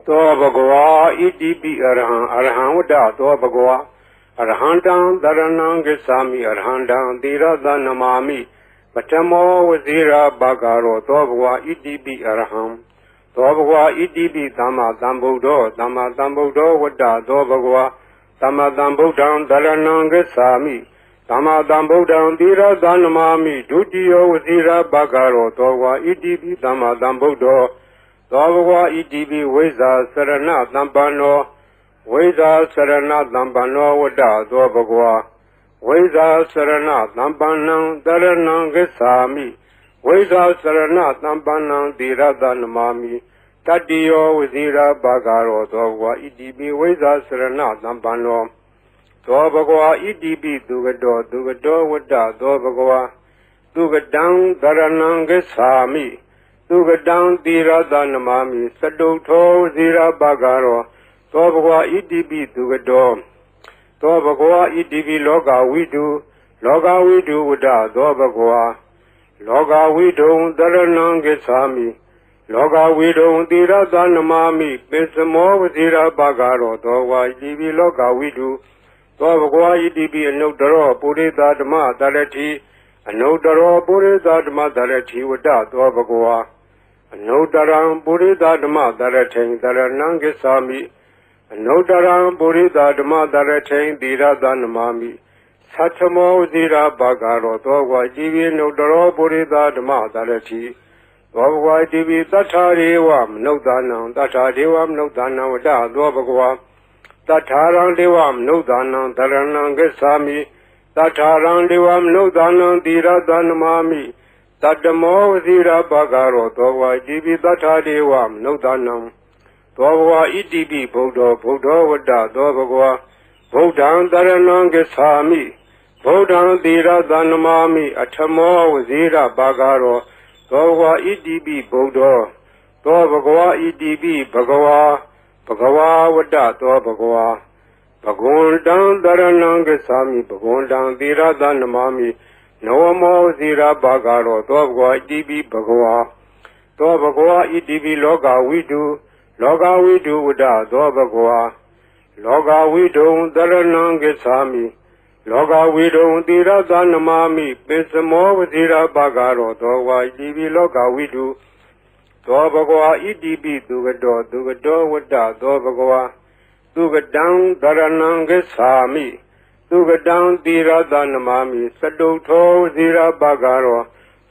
သောဘဂဝါဣတိပိအရဟံအရဟံဝတ္တသောဘဂဝါအရဟံတံတရဏံဂစ္ဆာမိအရဟံတံသီရသနမာမိပထမောဝဇိရာဘာဂရောသောဘဂဝါဣတိပိအရဟံသောဘဂဝါဣတိပိသမ္မာသမ္ဗုဒ္ဓောသမ္မာသမ္ဗုဒ္ဓောဝတ္တသောဘဂဝါသမ္မာသမ္ဗုဒ္ဓံတရဏံဂစ္ဆာမိသမ္မာသမ္ဗုဒ္ဓံသီရသနမာမိဒုတိယဝဇိရာဘာဂရောသောဘဂဝါဣတိပိသမ္မာသမ္ဗုဒ္ဓောသောဘဂဝါဣတိပိဝိဇ္ဇာစရဏသမ္ပန္နောဝိဇ္ဇာစရဏသမ္ပန္နောဝတ္တသောဘဂဝါဝိဇ္ဇာစရဏသမ္ပန္နံတရဏံဂစ္ဆာမိဝိဇ္ဇာစရဏသမ္ပန္နံသီရသနမာမိတတ္တိယောဝဇိရာဘာဂရောသောဘဂဝါဣတိပိဝိဇ္ဇာစရဏသမ္ပန္နောသောဘဂဝါဣတိပိသူကတောဝတ္တသောဘဂဝါသူကတံတရဏံဂစ္ဆာမိသူကတံသီရသနမာမိစတုထောဝဇိရာဘာဂရောသောဘဂဝါဣတိပိသူကတောသောဘဂဝါဣတိပိလောကဝိတုဝတ္တသောဘဂဝါလောကဝိတုံတရဏံဂစ္ဆာမိလောကဝိတုံသီရသနမာမိပိစမောဝဇိရာဘာဂရောသောဘဂဝါဣတိပိလောကဝိတုသောဘဂဝါဣတိပိအနုတ္တရောပုရိသဓမ္မတရတိအနုတ္တရောပုရိသဓမ္မတရတိဝတ္တသောဘဂဝါအနုတ္တရံပုရိသဓမ္မတရထိန်တရဏံဂစ္ဆာမိအနုတ္တရံပုရိသဓမ္မတရထိန်သီရသနမာမိသတ္ထမောဝဇိရာဘာဂရောသောဘဂဝါဣတိပိအနုတ္တရောပုရိသဓမ္မတရတိသောဘဂဝါဣတိပိသတ္ထာရေဝမနုဿာနံသတ္ထာဒေဝမနုဿာနံဝတ္တသောဘဂဝါသတ္ထာရံဒေဝမနုဿာနံတရဏံဂစ္ဆာမိသတ္ထာရံဒေဝမနုဿာနံသီရသနမာမိတတ္တမောဝဇိရာဘာဂရောသောဘဂဝါဣတိပိသတ္ထာဒေဝမနုဿာနံသောဘဂဝါဣတိပိဗုဒ္ဓောဝတ္တသောဘဂဝါဗုဒ္ဓံတရဏံဂစ္ဆာမိဗုဒ္ဓံသီရသနမာမိအထမောဝဇိရာဘာဂရောသောဘဂဝါဣတိပိဗုဒ္ဓောသောဘဂဝါဣတိပိဘဂဝါဝတ္တသောဘဂဝါဘဂဝန္တံတရဏံဂစ္ဆာမိဘဂဝန္တံသီရသနမာမိနဝမောဇိရာဘာဂရောသောဘဂဝါဣတိပိဘဂဝါသောဘဂဝါဣတိပိလောကဝိတုဝတ္တသောဘဂဝါလောကဝိတုံတရဏံဂစ္ဆာမိလောကဝိတုံသီရသနမာမိပိစမောဝဇိရာဘာဂရောသောဘဂဝါဣတိပိလောကဝိတုသောဘဂဝါဣတိပိသူကတောဝတ္တသောဘဂဝါသူကတံတရဏံဂစ္ဆာမိသူကတံသီရသနမာမိစတုထောဝဇိရာဘာဂရော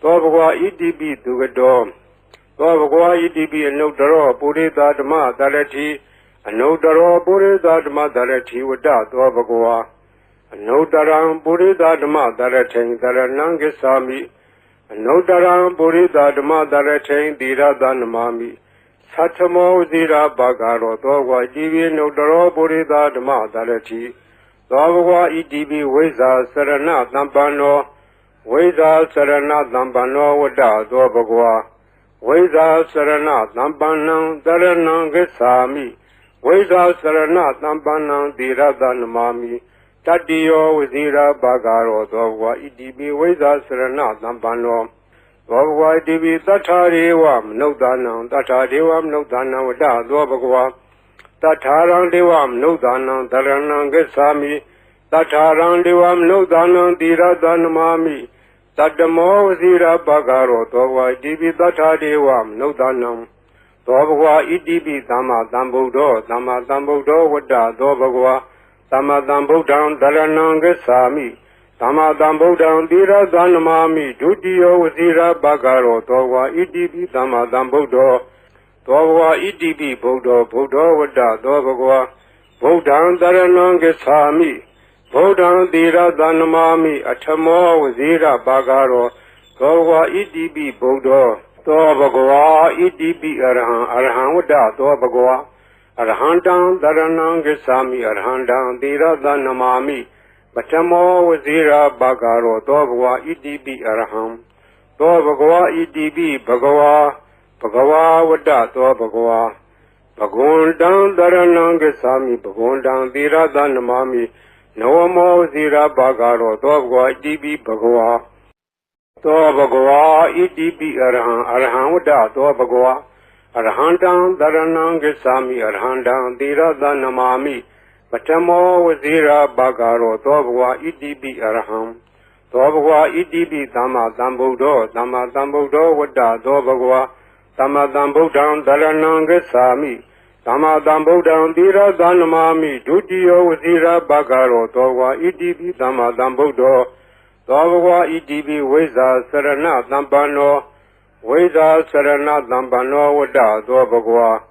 သောဘဂဝါဣတိပိသူကတောသောဘဂဝါဣတိပိအနုတ္တရောပုရိသဓမ္မတရတိအနုတ္တရောပုရိသဓမ္မတရတိဝတ္တသောဘဂဝါအနုတ္တရံပုရိသဓမ္မတရထိန်တရဏံဂစ္ဆာမိအနုတ္တရံပုရိသဓမ္မတရထိန်သီရသနမာမိသတ္ထမောဝဇိရာဘာဂရောသောဘဂဝါဣတိပိအနုတ္တရောပုရိသဓမ္မတရတိသောဘဂဝါဣတိပိဝိဇ္ဇာစရဏသမ္ပန္နောဝိဇ္ဇာစရဏသမ္ပန္နောဝတ္တသောဘဂဝါဝိဇ္ဇာစရဏသမ္ပန္နံတရဏံဂစ္ဆာမိဝိဇ္ဇာစရဏသမ္ပန္နံသီရသနမာမိတတ္တိယောဝဇိရာဘာဂရောသောဘဂဝါဣတိပိဝိဇ္ဇာစရဏသမ္ပန္နောသောဘဂဝါဣတိပိသတ္ထာရေဝမနုဿာနံသတ္ထာဒေဝမနုဿာနံဝတ္တသောဘဂဝါတထာရံဒေဝမနုဿာနံတရဏံဂစ္ဆာမိတထာရံဒေဝမနုဿာနံသီရသနမာမိတတ္တမောဝဇိရာဘာဂရောသောဘဂဝါဣတိပိတထာဒေဝမနုဿာနံသောဘဂဝါဣတိပိသမ္မာသမ္ဗုဒ္ဓောဝတ္တသောဘဂဝါသမ္မာသမ္ဗုဒ္ဓံတရဏံဂစ္ဆာမိသမ္မာသမ္ဗုဒ္ဓံသီရသနမာမိဒုတိယဝဇိရာဘာဂရောသောဘဂဝါဣတိပိသမ္မာသမ္ဗုဒ္ဓောသောဘဂဝါဣတိပိဗုဒ္ဓောဝတ္တသောဘဂဝါဗုဒ္ဓံတရဏံဂစ္ဆာမိဗုဒ္ဓံသီရသနမာမိအထမောဝဇိရာဘာဂရောသောဘဂဝါဣတိပိဗုဒ္ဓောသောဘဂဝါဣတိပိအရဟံဝတ္တသောဘဂဝါအရဟံတံတရဏံဂစ္ဆာမိအရဟံတံသီရသနမာမိပထမောဝဇိရာဘာဂရောသောဘဂဝါဣတိပိအရဟံသောဘဂဝါဣတိပိဘဂဝါဝတ္တသောဘဂဝါဘဂဝန္တံတရဏံဂစ္ဆာမိဘဂဝန္တံသီရသနမာမိနဝမောဝဇိရာဘာဂရောသောဘဂဝါဣတိပိဘဂဝါသောဘဂဝါဣတိပိအရဟံဝတ္တသောဘဂဝါ Arhandam Dharanam Gacchami Arhandam Tirada Namami Patamo Vazira Bhagaro Dobhwa Idibi Arham Dobhwa Idibi Dhamma Dhambuddho Dhamma Dhambuddho Vada Dobhwa Dhamma Dhambuddham Dharanam Gacchami Dhamma Dhambuddham Tirada Namami Dutiyo Vazira Bhagaro Dobhwa Idibi Dhamma Dhambuddho Dobhwa Idibi Veza Sarana Dhampano Veda Sarana Dhampano Vada Dobhwa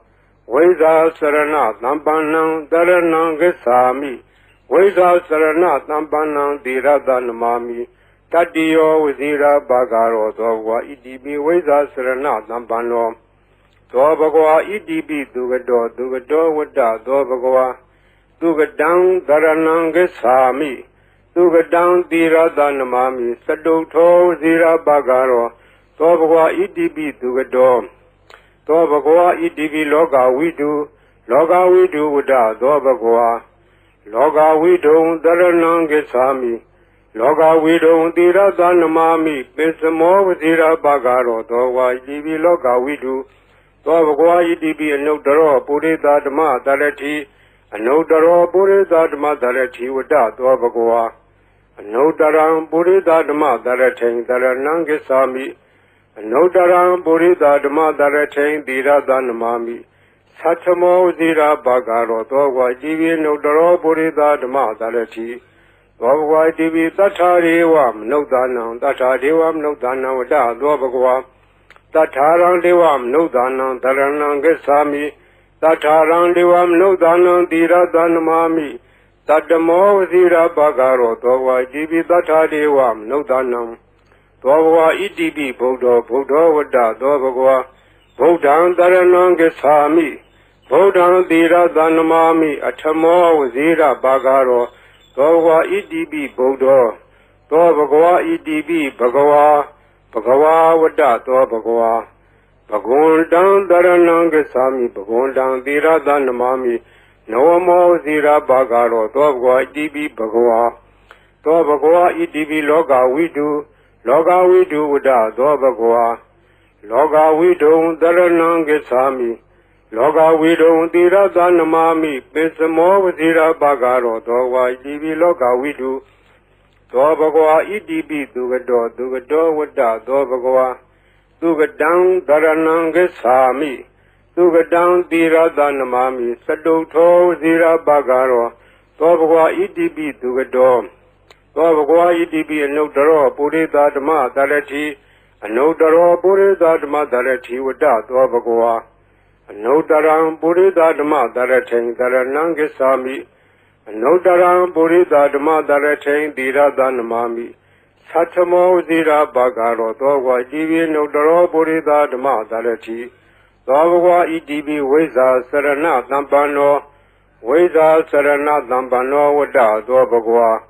Veda Sarana Dhampanam Dharanam Gacchami Veda Sarana Dhampanam Tirada Namami Tatiyo Vazira Bhagaro Dobhwa Idibi Veda Sarana Dhampano Dobhwa Idibi Dugado Dugado Vada Dobhwa Dugadam Dharanam Gacchami Dugadam Tirada Namami Saduto Vazira Bhagaro Dobhwa Idibi Dugado Dobhwa Idibi Loga Vidu Vada Dobhwa Loga Vidu Dharanam Gacchami Loga Vidu Tirada Namami Pisamo Vazira Bhagaro Dobhwa Idibi Loga Vidu Dobhwa Idibi Anudaro Purita Dhamma Dharati Anudaro Purita Dhamma Dharati Vada Dobhwa Anudaram Purita Dhamma Dharati Dharanam Gacchami Anudaram Purita Dhamma Dharati Tirada Namami Satamo Vazira Bhagaro Dobhwa Idibi Anudaro Purita Dhamma Dharati Dobhwa Idibi Tatharivam Nudanam Tatharivam Nudanam Vada Dobhwa Tatharam Devam Nudanam Dharanam Gacchami Tatharam Devam Nudanam Tirada Namami Tatamo Vazira Bhagaro Dobhwa Idibi Tathadevam Nudanam Dobhwa Idibi Buddha Buddha Vada Dobhwa Buddham Dharanam Gacchami Buddham Tirada Namami Atamo Vazira Bhagaro Dobhwa Idibi Buddha Dobhwa Idibi Bhagava Bhagava Vada Dobhwa Bhagundam Dharanam Gacchami Bhagundam Tirada Namami Nawamo Vazira Bhagaro Dobhwa Idibi Bhagava Dobhwa Idibi Loga Vidu Vada Dobhwa Loga Vidu Dharanam Gacchami Loga Vidu Tirada Namami Pisamo Vazira Bhagaro Dobhwa Idibi Loga Vidu Dobhwa Idibi Dugado Dugado Vada Dobhwa Dugadam Dharanam Gacchami Dugadam Tirada Namami Saduto Vazira Bhagaro Dobhwa Idibi Dugado Dobhwa Idibi Anudaro Purita Dhamma Dharati Anudaro Purita Dhamma Dharati Vada Dobhwa Anudaram Purita Dhamma Dharati Dharanam Gacchami Anudaram Purita Dhamma Dharati Tirada Namami Satamo Vazira Bhagaro Dobhwa Idibi Anudaro Purita Dhamma Dharati Dobhwa Idibi Veza Sarana Dhampano Veza Sarana Dhampano Vada Dobhwa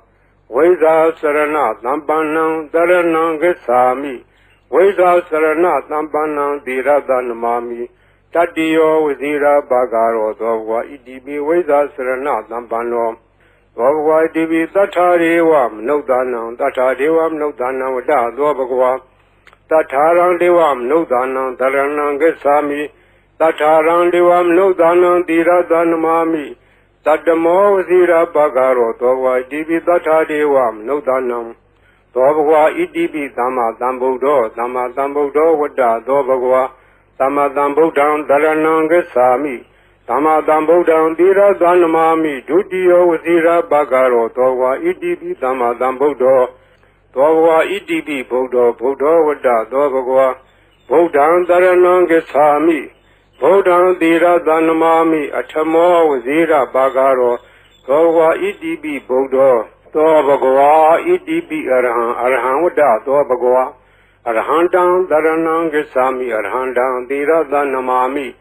Veza Sarana Dhampanam Dharanam Gacchami Veza Sarana Dhampanam Tirada Namami Tatiyo Vazira Bhagaro Dobhwa Idibi Veza Sarana Dhampano Dobhwa Idibi Tathadevam Nudanam Vada Dobhwa Tatharam Devam Nudanam Dharanam Gacchami Tatharam Devam Nudanam Tirada Namami Tatamo Vazira Bhagaro Dobhwa Idibi Tathadevam Nudanam Dobhwa Idibi Dhamma Dhambuddho Dhamma Dhambuddho Vada Dobhwa Dhamma Dhambuddham Dharanam Gacchami Dhamma Dhambuddham Tirada Namami Dutiyo Vazira Bhagaro Dobhwa Idibi Dhamma Dhambuddho Dobhwa Idibi Buddha Buddha Vada Dobhwa Buddham Dharanam Gacchami Buddham Tirada Namami Atamo Vazira Bhagaro Dobhwa Idibi Buddha Dobhwa Idibi Arham Vada Dobhwa Arhandam Dharanam Gacchami Arhandam Tirada Namami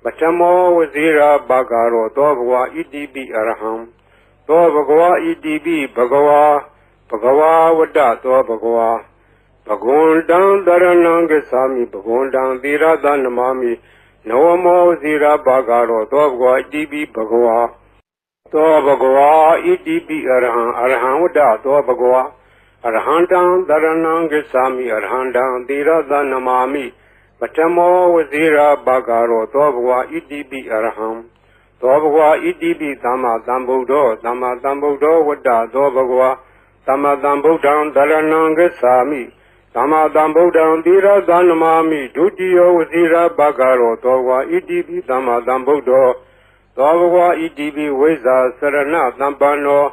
Patamo Vazira Bhagaro Dobhwa Idibi Arham Dobhwa Idibi Bhagava Vada Dobhwa Bhagundam Dharanam Gacchami Bhagundam Tirada Namami Nawamo Vazira Bhagaro Dobhwa Idibi Bhagava Dobhwa Idibi Arham Vada Dobhwa Arhandam Dharanam Gacchami Arhandam Tirada Namami ပထမောဝဇိရာဘာဂရောသောဘဂဝါဣတိပိအရဟံသောဘဂဝါဣတိပိသမ္မာသမ္ဗုဒ္ဓောသမ္မာသမ္ဗုဒ္ဓောဝတ္တသောဘဂဝါသမ္မာသမ္ဗုဒ္ဓံတရဏံဂစ္ဆာမိသမ္မာသမ္ဗုဒ္ဓံသီရသနမာမိဒုတိယဝဇိရာဘာဂရောသောဘဂဝါဣတိပိသမ္မာသမ္ဗုဒ္ဓောသောဘဂဝါဣတိပိဝိဇာစရဏသမ္ပန္နော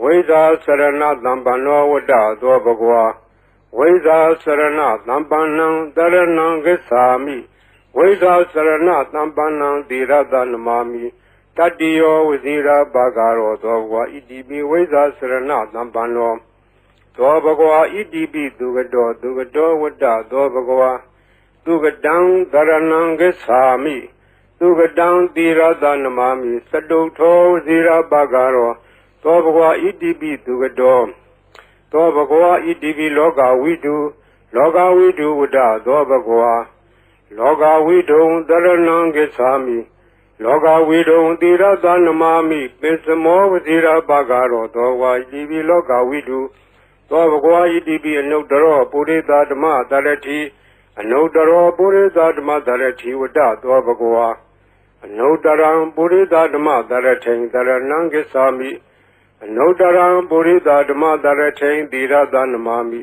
ဝိဇာစရဏသမ္ပန္နောဝတ္တသောဘဂဝါဝိဇာစရဏသမ္ပန္နံတရဏံဂစ္ဆာမိဝိဇာစရဏသမ္ပန္နံသီရသနမာမိတတ္တိယောဝဇိရာဘာဂရောသောဘဂဝါဣတိပိဝိဇာစရဏသမ္ပန္နောသောဘဂဝါဣတိပိသူကတောဝတ္တသောဘဂဝါသူကတံတရဏံဂစ္ဆာမိသူကတံသီရသနမာမိသတုထောဝဇိရာဘာဂရောသောဘဂဝါဣတိပိသူကတောသောဘဂဝါဣတိပိလောကဝိတုဝတ္တသောဘဂဝါလောကဝိတုံတရဏံဂစ္ဆာမိလောကဝိတုံသီရသနမာမိပိစမောဝဇိရာဘာဂရောသောဘဂဝါဣတိပိလောကဝိတုသောဘဂဝါဣတိပိအနုတ္တရောပုရိသဓမ္မတရတိအနုတ္တရောပုရိသဓမ္မတရတိဝတ္တသောဘဂဝါအနုတ္တရံပုရိသဓမ္မတရထိန်တရဏံဂစ္ဆာမိအနုတ္တရံပုရိသဓမ္မတရထိန်သီရသနမာမိ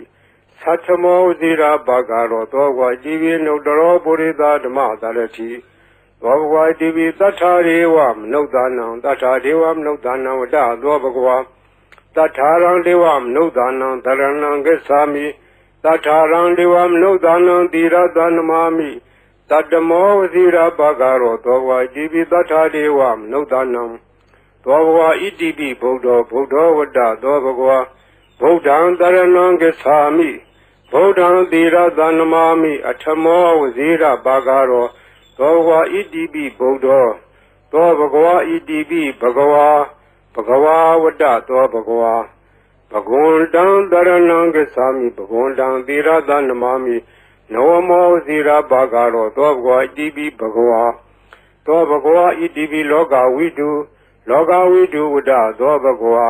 သတ္ထမောဇိရာဘာဂရောသောဘဂဝါဣတိပိအနုတ္တရောပုရိသဓမ္မတရတိသောဘဂဝါဣတိပိသတ္ထာရေဝမနုဿာနံသတ္ထာဒေဝမနုဿာနံဝတ္တသောဘဂဝါသတ္ထာရံဒေဝမနုဿာနံတရဏံဂစ္ဆာမိသတ္ထာရံဒေဝမနုဿာနံသီရသနမာမိတတ္တမောဝဇိရာဘာဂရောသောဘဂဝါဣတိပိသတ္ထာဒေဝမနုဿာနံသောဘဂဝါဣတိပိဗုဒ္ဓောဝတ္တသောဘဂဝါဗုဒ္ဓံတရဏံဂစ္ဆာမိဗုဒ္ဓံသီရသနမာမိအထမောဝဇိရာဘာဂရောသောဘဂဝါဣတိပိဗုဒ္ဓောသောဘဂဝါဣတိပိဘဂဝါဝတ္တသောဘဂဝါဘဂဝန္တံတရဏံဂစ္ဆာမိဘဂဝန္တံသီရသနမာမိနဝမောဝဇိရာဘာဂရောသောဘဂဝါဣတိပိဘဂဝါသောဘဂဝါဣတိပိလောကဝိတုဝတ္တသောဘဂဝါ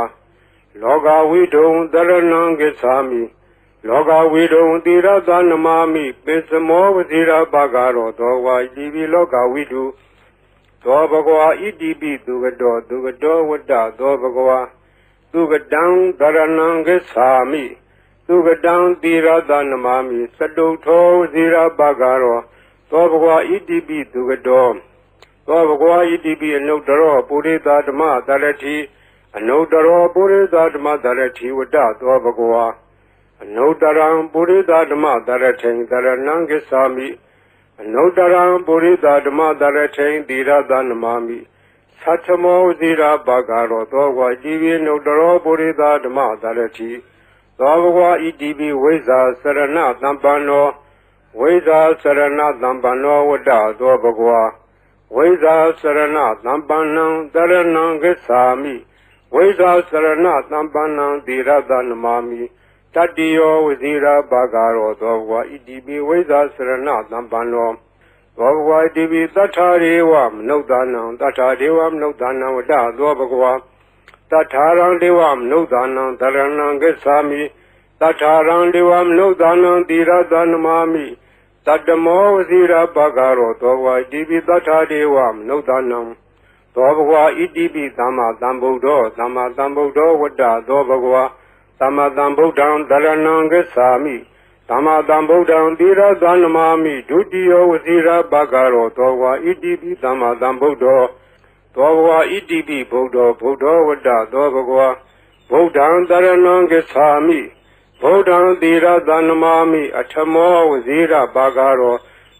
လောကဝိတုံတရဏံဂစ္ဆာမိလောကဝိတုံသီရသနမာမိပိစမောဝဇိရာဘာဂရောသောဘဂဝါဣတိပိလောကဝိတုသောဘဂဝါဣတိပိသူကတောဝတ္တသောဘဂဝါသူကတံတရဏံဂစ္ဆာမိသူကတံသီရသနမာမိသတုထောဝဇိရာဘာဂရောသောဘဂဝါဣတိပိသူကတောသောဘဂဝါဣတိပိအနုတ္တရောပုရိသဓမ္မတရတိအနုတ္တရောပုရိသဓမ္မတရတိဝတ္တသောဘဂဝါအနုတ္တရံပုရိသဓမ္မတရထိန်တရဏံဂစ္ဆာမိအနုတ္တရံပုရိသဓမ္မတရထိန်သီရသနမာမိသတ္ထမောဇိရာဘာဂရောသောဘဂဝါဣတိပိအနုတ္တရောပုရိသဓမ္မတရတိသောဘဂဝါဣတိပိဝိဇာစရဏသမ္ပန္နောဝိဇာစရဏသမ္ပန္နောဝတ္တသောဘဂဝါဝိဇာစရဏသမ္ပန္နံတရဏံဂစ္ဆာမိဝိဇာစရဏသမ္ပန္နံသီရသနမာမိတတ္တိယောဝဇိရာဘာဂရောသောဘဂဝါဣတိပိဝိဇာစရဏသမ္ပန္နောသောဘဂဝါဣတိပိသတ္ထာရေဝမနုဿာနံသတ္ထာဒေဝမနုဿာနံဝတ္တသောဘဂဝါသတ္ထာရံဒေဝမနုဿာနံတရဏံဂစ္ဆာမိသတ္ထာရံဒေဝမနုဿာနံသီရသနမာမိတတ္တမောဝဇိရာဘာဂရောသောဘဂဝါဣတိပိသတ္ထာဒေဝမနုဿာနံသောဘဂဝါဣတိပိသမ္မာသမ္ဗုဒ္ဓောဝတ္တသောဘဂဝါသမ္မာသမ္ဗုဒ္ဓံတရဏံဂစ္ဆာမိသမ္မာသမ္ဗုဒ္ဓံသီရသနမာမိဒုတိယဝဇိရာဘာဂရောသောဘဂဝါဣတိပိသမ္မာသမ္ဗုဒ္ဓောသောဘဂဝါဣတိပိဗုဒ္ဓောဝတ္တသောဘဂဝါဗုဒ္ဓံတရဏံဂစ္ဆာမိဗုဒ္ဓံသီရသနမာမိအထမောဝဇိရာဘာဂရော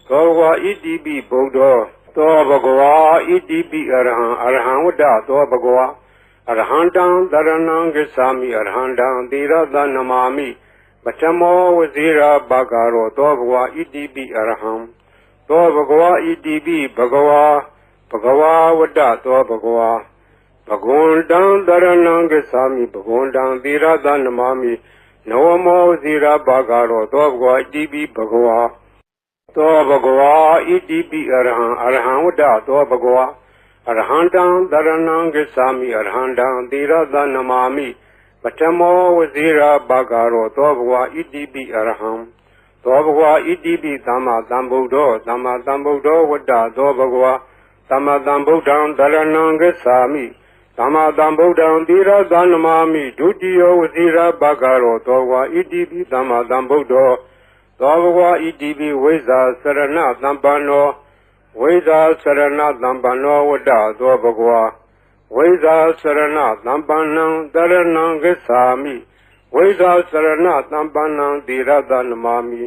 သောဘဂဝါဣတိပိဗုဒ္ဓောသောဘဂဝါဣတိပိအရဟံဝတ္တသောဘဂဝါအရဟံတံတရဏံဂစ္ဆာမိအရဟံတံသီရသနမာမိပထမောဝဇိရာဘာဂရောသောဘဂဝါဣတိပိအရဟံသောဘဂဝါဣတိပိဘဂဝါဝတ္တသောဘဂဝါဘဂဝန္တံတရဏံဂစ္ဆာမိဘဂဝန္တံသီရသနမာမိနဝမောဝဇိရာဘာဂရောသောဘဂဝါဣတိပိဘဂဝါသောဘဂဝါဣတိပိအရဟံဝတ္တသောဘဂဝါအရဟံတံတရဏံဂစ္ဆာမိအရဟံတံသီရသနမာမိပထမောဝဇိရာဘာဂရောသောဘဂဝါဣတိပိအရဟံ သောဘဂဝါဣတိပိသမ္မာသမ္ဗုဒ္ဓောသမ္မာသမ္ဗုဒ္ဓောဝတ္တသောဘဂဝါသမ္မာသမ္ဗုဒ္ဓံတရဏံဂစ္ဆာမိသမ္မာသမ္ဗုဒ္ဓံသီရသနမာမိဒုတိယဝစီရဘဂရောသောဘဂဝါဣတိပိသမ္မာသမ္ဗုဒ္ဓောသောဘဂဝါဣတိပိဝိဇ္ဇာစရဏသမ္ပန္နောဝိဇ္ဇာစရဏသမ္ပန္နောဝတ္တသောဘဂဝါဝိဇ္ဇာစရဏသမ္ပန္နံတရဏံဂစ္ဆာမိဝိဇ္ဇာစရဏသမ္ပန္နံသီရသနမာမိ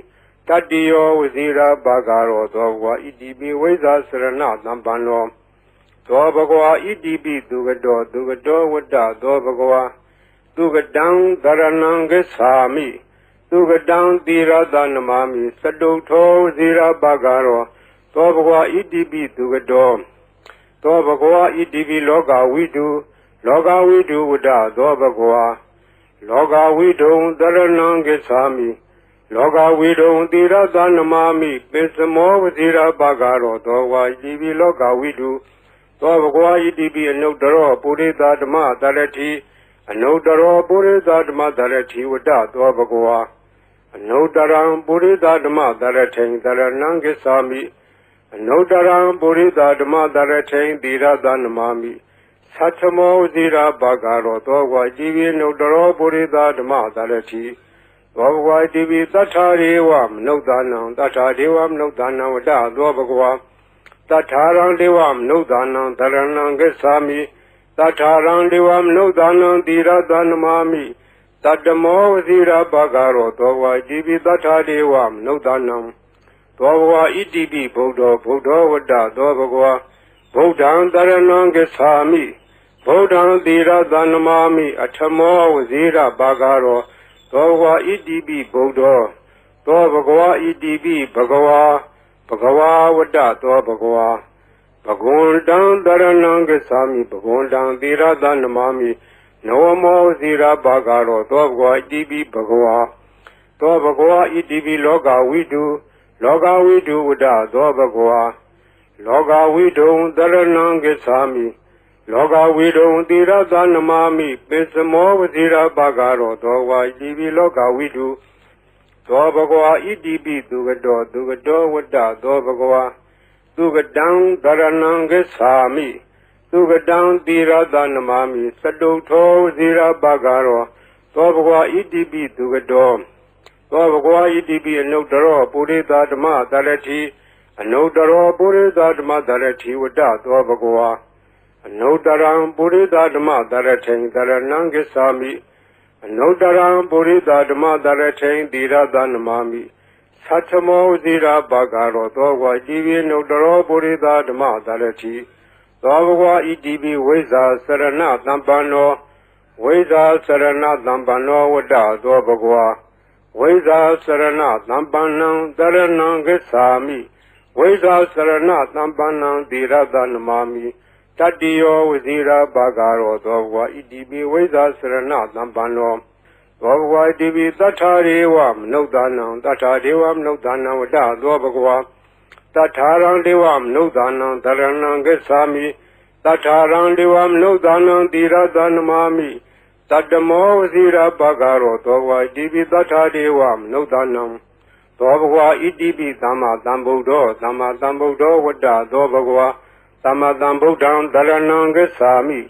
တတိယောဝစီရဘဂရောသောဘဂဝါဣတိပိဝိဇ္ဇာစရဏသမ္ပန္နောသောဘဂဝါဣတိပိသူကတောဝတ္တသောဘဂဝါသူကတံတရဏံဂစ္ဆာမိသူကတံသီရသနမာမိစတုထောဝစီရဘဂရောသောဘဂဝါဣတိပိသူကတောသောဘဂဝါဣတိပိလောကဝိတုဝတ္တသောဘဂဝါလောကဝိတုံတရဏံဂစ္ဆာမိလောကဝိတုံသီရသနမာမိပိစမောဝစီရဘဂရောသောဘဂဝါဣတိပိလောကဝိတုသောဘဂဝါဣတိပိအနုတ္တရောပုရိသဓမ္မတရတိအနုတ္တရောပုရိသဓမ္မတရတိဝတ္တသောဘဂဝါအနုတ္တရံပုရိသဓမ္မတရထိန်တရဏံဂစ္ဆာမိအနုတ္တရံပုရိသဓမ္မတရထိန်သီရသနမာမိသတ္ထမောဇိရာဘဂရောသောဘဂဝါဣတိပိအနုတ္တရောပုရိသဓမ္မတရတိသောဘဂဝါဣတိပိသတ္ထာရေဝမနုဿာနံသတ္ထာဒေဝမနုဿာနံဝတ္တသောဘဂဝါတထာရံဒေဝမနုဿာနံတရဏံဂစ္ဆာမိတထာရံဒေဝမနုဿာနံသီရသနမာမိတတ္တမောဝစီရဘဂရောသောဘဂဝါဣတိပိတထာဒေဝမနုဿာနံသောဘဂဝါဣတိပိဗုဒ္ဓောဝတ္တသောဘဂဝါဗုဒ္ဓံတရဏံဂစ္ဆာမိဗုဒ္ဓံသီရသနမာမိအထမောဝစီရဘဂရောသောဘဂဝါဣတိပိဗုဒ္ဓောသောဘဂဝါဣတိပိဘဂဝါဝတ္တသောဘဂဝါဘဂဝန္တံတရဏံဂစ္ဆာမိဘဂဝန္တံသီရသနမာမိနဝမောဇိရာဘဂရောသောဘဂဝါဣတိပိဘဂဝါသောဘဂဝါဣတိပိလောကဝိတုဝတ္တသောဘဂဝါလောကဝိတုံတရဏံဂစ္ဆာမိလောကဝိတုံသီရသနမာမိပိစမောဝဇိရာဘဂရောသောဘဂဝါဣတိပိလောကဝိတုသောဘဂဝါဣတိပိသူကတောဝတ္တသောဘဂဝါသူကတံတရဏံဂစ္ဆာမိသူကတံသီရသနမာမိစတုထောဝစီရဘဂရောသောဘဂဝါဣတိပိသူကတောသောဘဂဝါဣတိပိအနုတ္တရောပုရိသဓမ္မတရတိအနုတ္တရောပုရိသဓမ္မတရတိဝတ္တသောဘဂဝါအနုတ္တရံပုရိသဓမ္မတရထိန်တရဏံဂစ္ဆာမိအနုတ္တရံပုရိသဓမ္မတရထိန်သီရသနမာမိသတ္ထမောဇိရာဘဂရောသောဘဂဝါဣတိပိအနုတ္တရောပုရိသဓမ္မတရတိသောဘဂဝါဣတိပိဝိဇ္ဇာစရဏသမ္ပန္နောဝိဇ္ဇာစရဏသမ္ပန္နောဝတ္တသောဘဂဝါဝိဇ္ဇာစရဏသမ္ပန္နံတရဏံဂစ္ဆာမိဝိဇ္ဇာစရဏသမ္ပန္နံသီရသနမာမိတတိယောဝစီရဘဂရောသောဘဂဝါဣတိပိဝိဇ္ဇာစရဏသမ္ပန္နောသောဘဂဝါဣတိပိသတ္ထာရေဝမနုဿာနံသတ္ထာဒေဝမနုဿာနံဝတ္တသောဘဂဝါတထာရံဒေဝမနုဿာနံတရဏံဂစ္ဆာမိတထာရံဒေဝမနုဿာနံသီရသနမာမိတတ္တမောဝစီရဘဂရောသောဘဂဝါဣတိပိသတ္ထာဒေဝမနုဿာနံသောဘဂဝါဣတိပိသမ္မာသမ္ဗုဒ္ဓောဝတ္တသောဘဂဝါသမ္မာသမ္ဗုဒ္ဓံတရဏံဂစ္ဆာမိ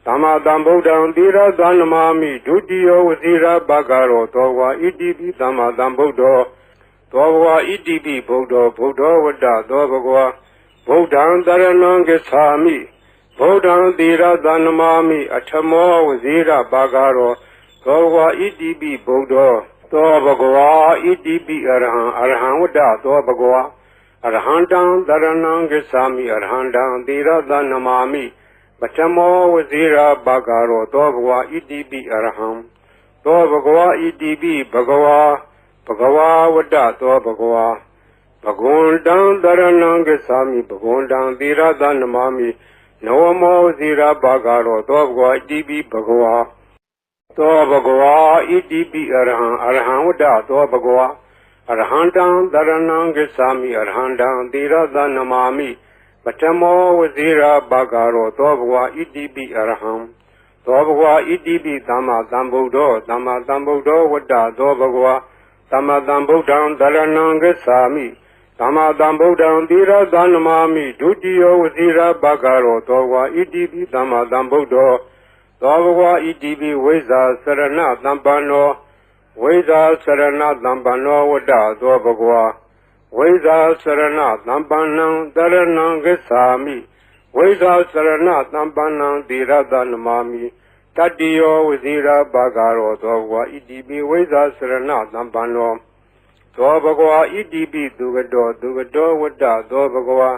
သမ္မာသမ္ဗုဒ္ဓံသီရသနမာမိဒုတိယဝစီရဘဂရောသောဘဂဝါဣတိပိသမ္မာသမ္ဗုဒ္ဓောသောဘဂဝါဣတိပိဗုဒ္ဓောဝတ္တသောဘဂဝါဗုဒ္ဓံတရဏံဂစ္ဆာမိဗုဒ္ဓံသီရသနမာမိအထမောဝစီရဘဂရောသောဘဂဝါဣတိပိဗုဒ္ဓောသောဘဂဝါဣတိပိအရဟံဝတ္တသောဘဂဝါအရဟံတံတရဏံဂစ္ဆာမိအရဟံတံသီရသနမာမိပထမောဝစီရဘဂရောသောဘဂဝါဣတိပိအရဟံသောဘဂဝါဣတိပိဘဂဝါဝတ္တသောဘဂဝါဘဂဝန္တံတရဏံဂစ္ဆာမိဘဂဝန္တံသီရသနမာမိနဝမောဝစီရဘဂရောသောဘဂဝါဣတိပိဘဂဝါသောဘဂဝါဣတိပိအရဟံဝတ္တသောဘဂဝါအရဟံတံတရဏံဂစ္ဆာမိအရဟံတံသီရသနမာမိပထမောဝစီရဘဂရောသောဘဂဝါဣတိပိအရဟံသောဘဂဝါဣတိပိသမ္မာသမ္ဗုဒ္ဓောဝတ္တသောဘဂဝါ သမ္မာသမ္ဗုဒ္ဓံသရဏံဂစ္ဆာမိသမ္မာသမ္ဗုဒ္ဓံသီရသနမာမိဒုတိယဝစီရဘဂရောသောဝါဣတိပိသမ္မာသမ္ဗုဒ္ဓောသောဘဂဝါဣတိပိဝိဇ္ဇာစရဏသမ္ပန္နောဝိဇ္ဇာစရဏသမ္ပန္နောဝတ္တသောဘဂဝါဝိဇ္ဇာစရဏသမ္ပန္နံသရဏံဂစ္ဆာမိဝိဇ္ဇာစရဏသမ္ပန္နံသီရသနမာမိတတ္တိယောဝစီရဘဂရောသောဘဂဝါဣတိပိဝိဇ္ဇာစရဏသမ္ပန္နောသောဘဂဝါဣတိပိသူကတောဝတ္တသောဘဂဝါ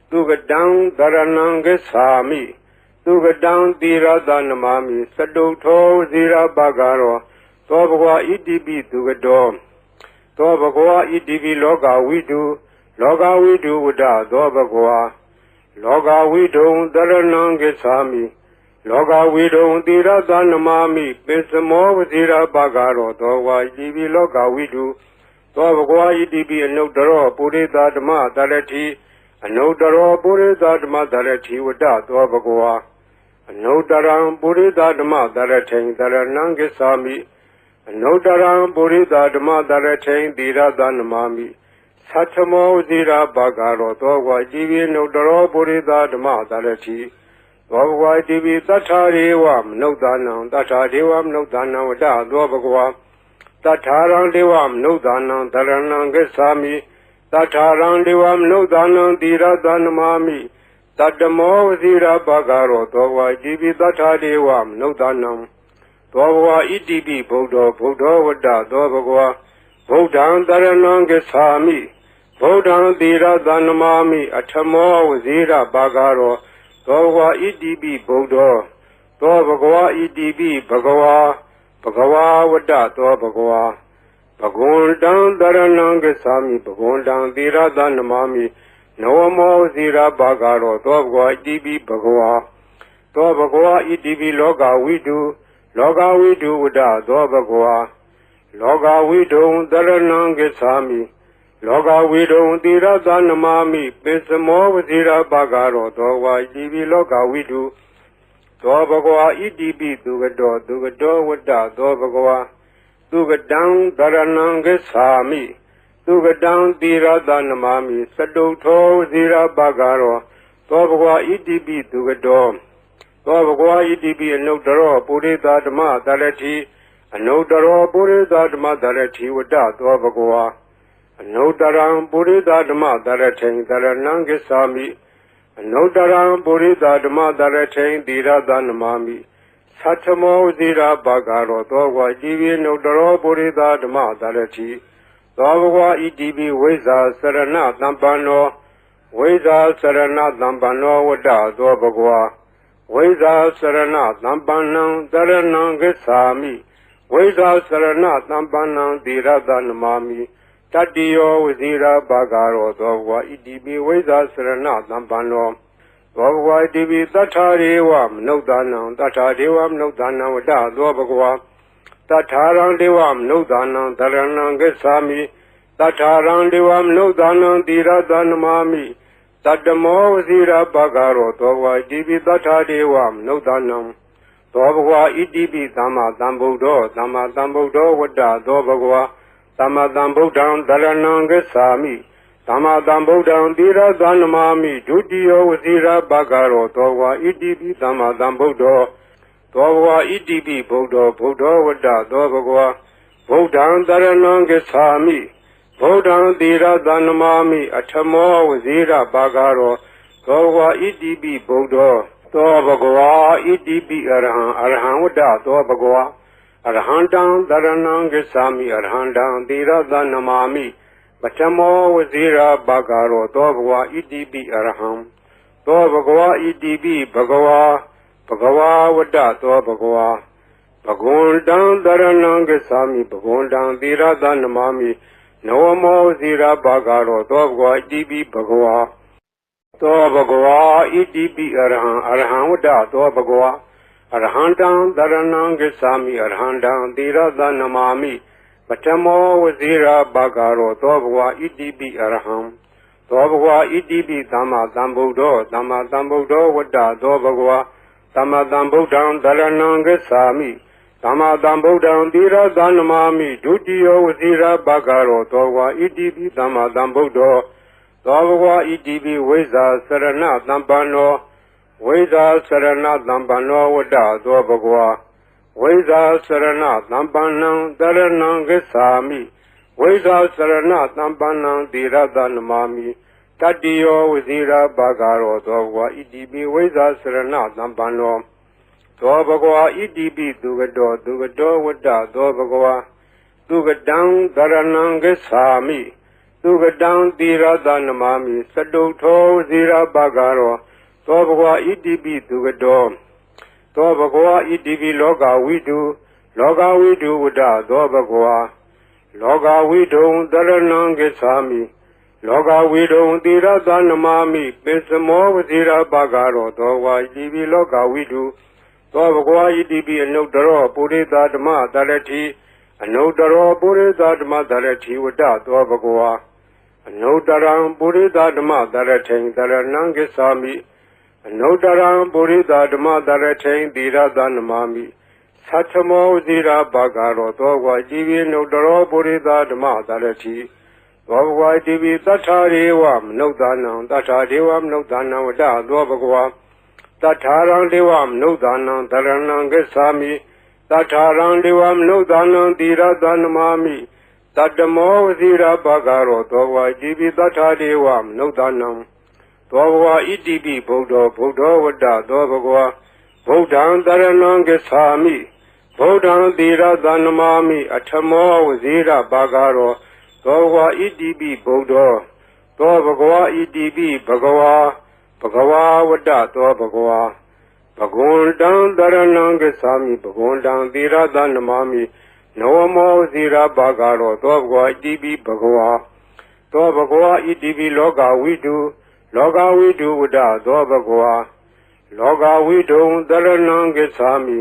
သူကတံသရဏံဂစ္ဆာမိသူကတံသီရသနမာမိစတုထောဝစီရဘဂရောသောဘဂဝါဣတိပိသူကတောသောဘဂဝါဣတိပိလောကဝိတုဝတ္တသောဘဂဝါလောကဝိတုံသရဏံဂစ္ဆာမိလောကဝိတုံသီရသနမာမိပိစမောဝစီရဘဂရောသောဝါဣတိပိလောကဝိတုသောဘဂဝါဣတိပိအနုတ္တရောပုရိသဓမ္မသရတိအနုတ္တရောပုရိသဓမ္မသရတိဝတ္တသောဘဂဝါအနုတ္တရံပုရိသဓမ္မသရထိန်သရဏံဂစ္ဆာမိအနုတ္တရံပုရိသဓမ္မသရထိန်သီရသနမာမိသတ္ထမောဝစီရဘဂရောသောဝါဣတိပိအနုတ္တရောပုရိသဓမ္မသရတိသောဘဂဝါဣတိပိသတ္ထာရေဝမနုဿာနံသတ္ထာဒေဝမနုဿာနံဝတ္တသောဘဂဝါတထာရံဒေဝမနုဿာနံသရဏံဂစ္ဆာမိတထာရံဒေဝမနုဿာနံသီရသနမာမိတတ္တမောဝစီရဘဂရောသောဝါဣတိပိတထာဒေဝမနုဿာနံသောဘဂဝါဣတိပိဗုဒ္ဓောဝတ္တသောဘဂဝါဗုဒ္ဓံသရဏံဂစ္ဆာမိဗုဒ္ဓံသီရသနမာမိအထမောဝစီရဘဂရောသောဘဂဝါဣတိပိဗုဒ္ဓောသောဘဂဝါဣတိပိဘဂဝါဝတ္တသောဘဂဝါဘဂဝန္တံသရဏံဂစ္ဆာမိဘဂဝန္တံသီရသနမာမိနဝမောဇိရဘဂရောသောဘဂဝါဣတိပိဘဂဝါသောဘဂဝါဣတိပိလောကဝိတုဝတ္တသောဘဂဝါလောကဝိတုံသရဏံဂစ္ဆာမိလောကဝိတုံသီရသနမာမိပိစမောဝဇိရဘဂရောသောဘဂဝါဣတိပိလောကဝိတုသောဘဂဝါဣတိပိသူကတောဝတ္တသောဘဂဝါသူကတံသရဏံဂစ္ဆာမိသူကတံသီရသနမာမိစတုထောဇိရဘဂရောသောဘဂဝါဣတိပိသူကတောသောဘဂဝါဣတိပိအနုတ္တရောပုရိသဓမ္မသရတိအနုတ္တရောပုရိသဓမ္မသရတိဝတ္တသောဘဂဝါအနုတ္တရံပုရိသဓမ္မသရထိန်သရဏံဂစ္ဆာမိအနုတ္တရံပုရိသဓမ္မသရထိန်သီရသနမာမိသတ္ထမောဇိရဘဂရောသောဝါဣတိပိအနုတ္တရောပုရိသဓမ္မသရတိသောဘဂဝါဣတိပိဝိဇ္ဇာစရဏသမ္ပန္နောဝိဇ္ဇာစရဏသမ္ပန္နောဝတ္တသောဘဂဝါဝိဇ္ဇာစရဏသမ္ပန္နံသရဏံဂစ္ဆာမိဝိဇ္ဇာစရဏသမ္ပန္နံသီရသနမာမိတတ္တိယောဝစီရဘဂရောသောဘဂဝါဣတိပိဝိဇ္ဇာစရဏသမ္ပန္နောသောဘဂဝါဣတိပိသတ္ထာရေဝမနုဿာနံသတ္ထာဒေဝမနုဿာနံဝတ္တသောဘဂဝါတထာရံဒေဝမနုဿာနံသရဏံဂစ္ဆာမိတထာရံဒေဝမနုဿာနံသီရသနမာမိတတ္တမောဝစီရဘဂရောသောဘဂဝါဣတိပိတထာဒေဝမနုဿာနံသောဘဂဝါဣတိပိသမ္မာသမ္ဗုဒ္ဓောဝတ္တသောဘဂဝါသမ္မာသမ္ဗုဒ္ဓံသရဏံဂစ္ဆာမိသမ္မာသမ္ဗုဒ္ဓံသီရသနမာမိဒုတိယဝစီရဘဂရောသောဘဂဝါဣတိပိသမ္မာသမ္ဗုဒ္ဓောသောဘဂဝါဣတိပိဗုဒ္ဓောဝတ္တသောဘဂဝါဗုဒ္ဓံသရဏံဂစ္ဆာမိဗုဒ္ဓံသီရသနမာမိအထမောဝစီရဘဂရောသောဘဂဝါဣတိပိဗုဒ္ဓောသောဘဂဝါဣတိပိအရဟံဝတ္တသောဘဂဝါအရဟံတံသရဏံဂစ္ဆာမိအရဟံတံသီရသနမာမိပထမောဝစီရဘဂရောသောဘဂဝါဣတိပိအရဟံသောဘဂဝါဣတိပိဘဂဝါဝတ္တသောဘဂဝါဘဂဝန္တံသရဏံဂစ္ဆာမိဘဂဝန္တံသီရသနမာမိနဝမောဝစီရဘဂရောသောဘဂဝါဣတိပိဘဂဝါသောဘဂဝါဣတိပိအရဟံဝတ္တသောဘဂဝါအရဟံတံသရဏံဂစ္ဆာမိအရဟံတံသီရသနမာမိပထမောဝစီရဘဂရောသောဘဂဝါဣတိပိအရဟံသောဘဂဝါဣတိပိသမ္မာသမ္ဗုဒ္ဓောဝတ္တသောဘဂဝါသမ္မာသမ္ဗုဒ္ဓံသရဏံဂစ္ဆာမိ သမ္မာသမ္ဗုဒ္ဓံသီရသနမာမိဒုတိယဝစီရဘဂရောသောဝါဣတိပိသမ္မာသမ္ဗုဒ္ဓောသောဘဂဝါဣတိပိဝိဇ္ဇာစရဏသမ္ပန္နောဝိဇ္ဇာစရဏသမ္ပန္နောဝတ္တသောဘဂဝါဝိဇ္ဇာစရဏသမ္ပန္နံတရဏံဂစ္ဆာမိဝိဇ္ဇာစရဏသမ္ပန္နံသီရသနမာမိတတ္တိယောဝစီရဘဂရောသောဘဂဝါဣတိပိဝိဇ္ဇာစရဏသမ္ပန္နောသောဘဂဝါဣတိပိသူကတောဝတ္တသောဘဂဝါသူကတံသရဏံဂစ္ဆာမိသူကတံသီရသနမာမိစတုထောဝစီရဘဂရောသောဘဂဝါဣတိပိသူကတောသောဘဂဝါဣတိပိလောကဝိတုဝတ္တသောဘဂဝါလောကဝိတုံသရဏံဂစ္ဆာမိလောကဝိတုံသီရသနမာမိပိစမောဝစီရဘဂရောသောဝါဣတိပိလောကဝိတုသောဘဂဝါဣတိပိအနုတ္တရောပုရိသဓမ္မသရတိအနုတ္တရောပုရိသဓမ္မသရတိဝတ္တသောဘဂဝါအနုတ္တရံပုရိသဓမ္မသရထိန်သရဏံဂစ္ဆာမိအနုတ္တရံပုရိသဓမ္မသရထိန်သီရသနမာမိသတ္ထမောဝစီရဘဂရောသောဝါဣတိပိအနုတ္တရောပုရိသဓမ္မသရတိသောဘဂဝါဣတိပိသတ္ထာရေဝမနုဿာနံသတ္ထာဒေဝမနုဿာနံဝတ္တသောဘဂဝါတထာရံဒေဝမနုဿာနံသရဏံဂစ္ဆာမိတထာရံဒေဝမနုဿာနံသီရသနမာမိတတ္တမောဝစီရဘဂရောသောဝါဣတိပိတထာဒေဝမနုဿာနံသောဘဂဝါဣတိပိဗုဒ္ဓောဝတ္တသောဘဂဝါဗုဒ္ဓံသရဏံဂစ္ဆာမိဗုဒ္ဓံသီရသနမာမိအထမောဝစီရဘဂရောသောဘဂဝါဣတိပိဗုဒ္ဓောသောဘဂဝါဣတိပိဘဂဝါဘဂဝါဝတ္တသောဘဂဝါဘဂဝန္တံသရဏံဂစ္ဆာမိဘဂဝန္တံသီရသနမာမိနောမောဇိရဘဂရောသောဘဂဝါဣတိပိဘဂဝါသောဘဂဝါဣတိပိလောကဝိတုဝတ္တသောဘဂဝါလောကဝိတုံသရဏံဂစ္ဆာမိ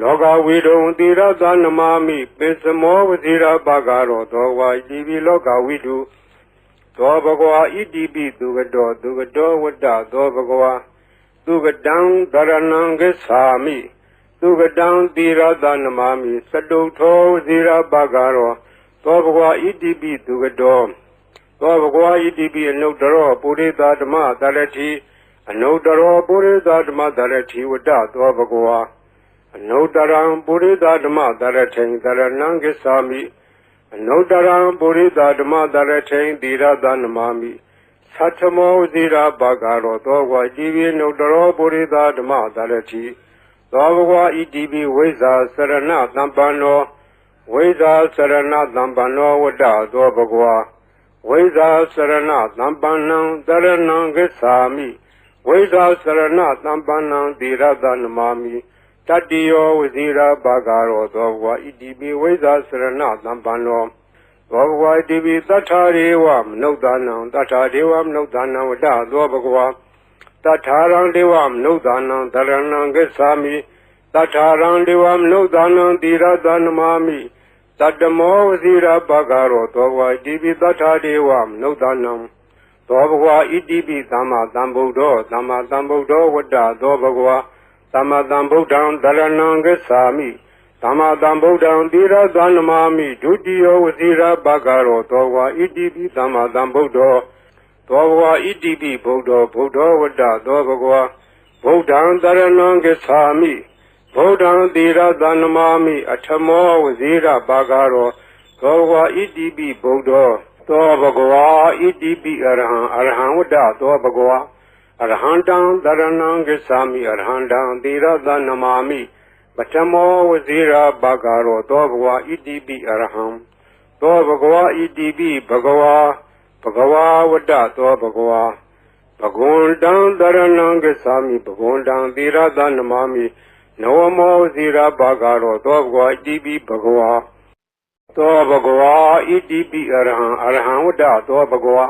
လောကဝိတုံသီရသနမာမိပိစမောဝဇိရဘဂရောသောဘဂဝါဣတိပိလောကဝိတုသောဘဂဝါဣတိပိသူကတောဝတ္တသောဘဂဝါသူကတံသရဏံဂစ္ဆာမိသူကတံသီရသနမာမိစတုထောဝစီရဘဂရောသောဘဂဝါဣတိပိသူကတောသောဘဂဝါဣတိပိအနုတ္တရောပုရိသဓမ္မသရတိအနုတ္တရောပုရိသဓမ္မသရတိဝတ္တသောဘဂဝါအနုတ္တရံပုရိသဓမ္မသရထိန်သရဏံဂစ္ဆာမိအနုတ္တရံပုရိသဓမ္မသရထိန်သီရသနမာမိသတ္ထမောဝစီရဘဂရောသောဘဂဝါဣတိပိအနုတ္တရောပုရိသဓမ္မသရတိသောဘဂဝါဣတိပိဝိဇ္ဇာစရဏသမ္ပန္နောဝိဇ္ဇာစရဏသမ္ပန္နောဝတ္တသောဘဂဝါဝိဇ္ဇာစရဏသမ္ပန္နံတရဏံဂစ္ဆာမိဝိဇ္ဇာစရဏသမ္ပန္နံသီရသနမာမိတတ္တိယောဝစီရဘဂရောသောဘဂဝါဣတိပိဝိဇ္ဇာစရဏသမ္ပန္နောသောဘဂဝါဣတိပိသတ္ထာရေဝမနုဿာနံသတ္ထာဒေဝမနုဿာနံဝတ္တသောဘဂဝါတထာရံဒေဝမနုဿာနံသရဏံဂစ္ဆာမိတထာရံဒေဝမနုဿာနံသီရသနမာမိတတ္တမောဝစီရဘဂရောသောဘဂဝါဣတိပိတထာဒေဝမနုဿာနံသောဘဂဝါဣတိပိသမ္မာသမ္ဗုဒ္ဓောဝတ္တသောဘဂဝါသမ္မာသမ္ဗုဒ္ဓံသရဏံဂစ္ဆာမိသမ္မာသမ္ဗုဒ္ဓံသီရသနမာမိဒုတိယဝစီရဘဂရောသောဘဂဝါဣတိပိသမ္မာသမ္ဗုဒ္ဓောသောဘဂဝါဣတိပိဗုဒ္ဓောဝတ္တသောဘဂဝါဗုဒ္ဓံသရဏံဂစ္ဆာမိဗုဒ္ဓံသီရသနမာမိအထမောဝစီရဘဂရောသောဘဂဝါဣတိပိဗုဒ္ဓောသောဘဂဝါဣတိပိအရဟံဝတ္တသောဘဂဝါအရဟံတံသရဏံဂစ္ဆာမိအရဟံတံသီရသနမာမိပထမောဝစီရဘဂရောသောဘဂဝါဣတိပိအရဟံသောဘဂဝါဣတိပိဘဂဝါဝတ္တသောဘဂဝါဘဂဝန္တံသရဏံဂစ္ဆာမိဘဂဝန္တံသီရသနမာမိနောမောဝစီရဘဂရောသောဘဂဝါဣတိပိဘဂဝါသောဘဂဝါဣတိပိအရဟံဝတ္တသောဘဂဝါ